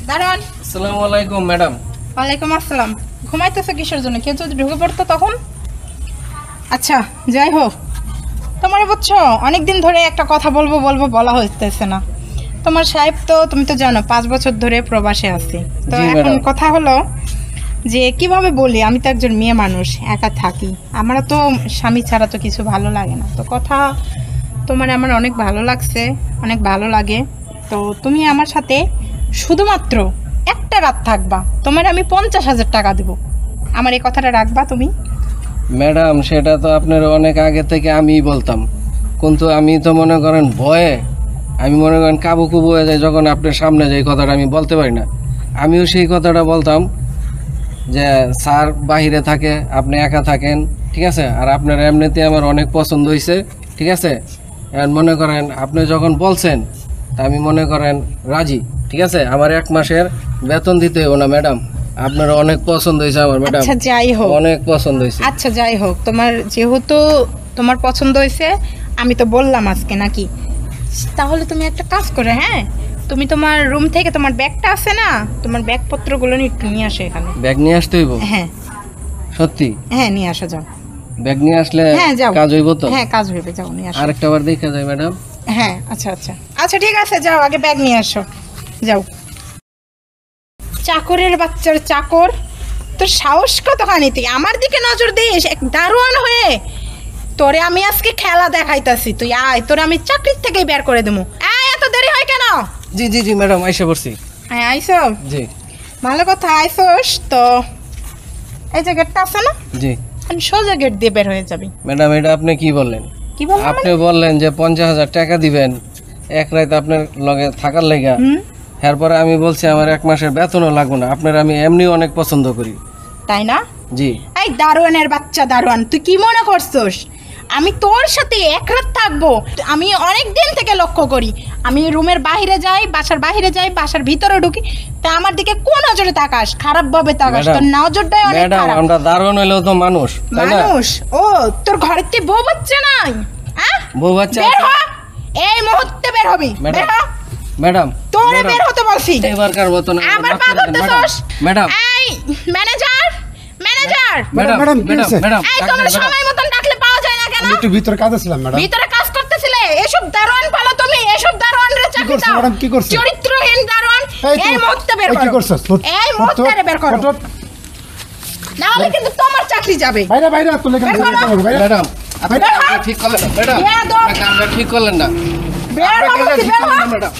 দারোয়ান। আসসালামু আলাইকুম ম্যাডাম। ওয়ালাইকুম আসসালাম। ঘুমাইতেছো কিসের জন্য? কেউ যদি ঢুকে পড়তো তখন? আচ্ছা যাই হোক, তোমার বুঝছো অনেকদিন ধরে একটা কথা বলবো বলা হইতেছে না। তোমার সাহেব তো তুমি তো জানো 5 বছর ধরে প্রবাসে আছি। তো এখন কথা হলো যে কিভাবে বলি, আমি তো একজন মেয়ে মানুষ, একা থাকি, আমার তো স্বামী ছাড়া তো কিছু ভালো লাগে না। তো কথা তোমার আমার অনেক ভালো লাগছে, অনেক ভালো লাগে। তো তুমি আমার সাথে শুধুমাত্র একটা রাত থাকবা, তোমার আমি 50,000 টাকা দেবো। আমার এই কথাটা রাখবা তুমি? ম্যাডাম সেটা তো আপনার অনেক আগে থেকে আমিই বলতাম, কিন্তু আমি তো মনে করেন ভয়ে আমি মনে করেন কাবু কুবু হয়ে যাই যখন আপনার সামনে যে কথাটা আমি বলতে পারি না। আমিও সেই কথাটা বলতাম যে স্যার বাহিরে থাকে, আপনি একা থাকেন, ঠিক আছে, আর আপনার এমনিতে আমার অনেক পছন্দ হয়েছে, ঠিক আছে। এখন মনে করেন আপনি যখন বলছেন তা আমি মনে করেন রাজি, ঠিক আছে। আমার 1 মাসের বেতন দিতে হবে না ম্যাডাম, আপনার অনেক পছন্দ হয়েছে আমার ম্যাডাম। আচ্ছা যাই হোক, অনেক পছন্দ হয়েছে। আচ্ছা যাই হোক, তোমার যেহেতু তোমার পছন্দ হয়েছে, আমি তো বললাম আজকে নাকি, তাহলে তুমি একটা কাজ করে, হ্যাঁ, তুমি তোমার রুম থেকে তোমার ব্যাগটা আছে না, তোমার ব্যাগপত্রগুলো একটু নিয়ে আসো এখানে। ব্যাগ নিয়ে আসতে হইব? হ্যাঁ সত্যি? হ্যাঁ নিয়ে আসো, যাও। ব্যাগ নিয়ে আসলে হ্যাঁ যাও, কাজ হইব তো? হ্যাঁ কাজ হইবে, যাও নিয়ে আসো। আরেকটা বার দেখা যায় ম্যাডাম? হ্যাঁ আচ্ছা আচ্ছা আচ্ছা ঠিক আছে, যাও আগে ব্যাগ নিয়ে আসো, যাও। চাকরের বাচ্চার চাকর, তোর সাহস কতখানি, তুই আমার দিকে নজর দিস এক দারোয়ান হয়ে? তোরে আমি আজকে খেলা দেখাইতাছি, তুই আয়, তোর আমি চাকরির থেকেই বের করে দেবো। আয়, এত দেরি হয় কেন? জি জি জি ম্যাডাম, আইসা পড়ছি। হ্যাঁ আইসো? জি। ভালো কথা, আইসোস তো। এই যে গেটটা আছে না, জি আমি সোজা গেট দিয়ে বের হয়ে যাবি। ম্যাডাম এটা আপনি কি বললেন? কি বললাম? আপনি বললেন যে 50,000 টাকা দিবেন এক রাত আপনার লগে থাকার লেগা। এরপরে আমি বলছি আমার 1 মাসের বেতনও লাগবে না, আপনার আমি এমনি অনেক পছন্দ করি। তাই না? জি। এই দারোয়ানের বাচ্চা দারোয়ান, তুই কি মনে করছস আমি তোর সাথে 1 রাত থাকবো? আমি অনেক দিন থেকে লক্ষ্য করি, আমি রুমের বাইরে যাই, বাসার বাইরে যাই, বাসার ভিতরে ঢুকি, তা আমার দিকে কোন নজরে তাকাস? খারাপ ভাবে তাকাস, তোর নজরটাই অনেক ম্যাডাম খারাপ। আমরা দারোয়ান হইলেও তো মানুষ, তাই না? মানুষ? ও, তোর ঘরে কি বউ বাচ্চা নাই? হ্যাঁ, বউ বাচ্চা বের হ, এই মুহূর্তে বের হবি। বের হ ম্যাডাম। তোরে বের হতে বলছি। এবারকার মতো না, আবার পা ধরতেছস? ম্যাডাম। এই manager, manager. Madam madam madam, এই তোমরা সময় মতন ডাকলে পাওয়া যায় না কেন? আমি একটু ভিতরে কাজ ছিলাম ম্যাডাম। ভিতরে কাজ করতেছিলে? এসব দারোয়ান পালো তুমি? এসব দারোয়ানরে চাকরি দাও? ম্যাডাম কি করছ? চরিত্রহীন দারোয়ান, এই মুহূর্তে বের করো। কি করছস? এই মুহূর্তে বের করো, না হলে কিন্তু তোমার চাকরি যাবে। বাইরে বাইরে তুলে কেন? ম্যাডাম আপনি ঠিক করলেন না ম্যাডাম, আপনি কামটা ঠিক করলেন না। বের হও, বের হও। ম্যাডাম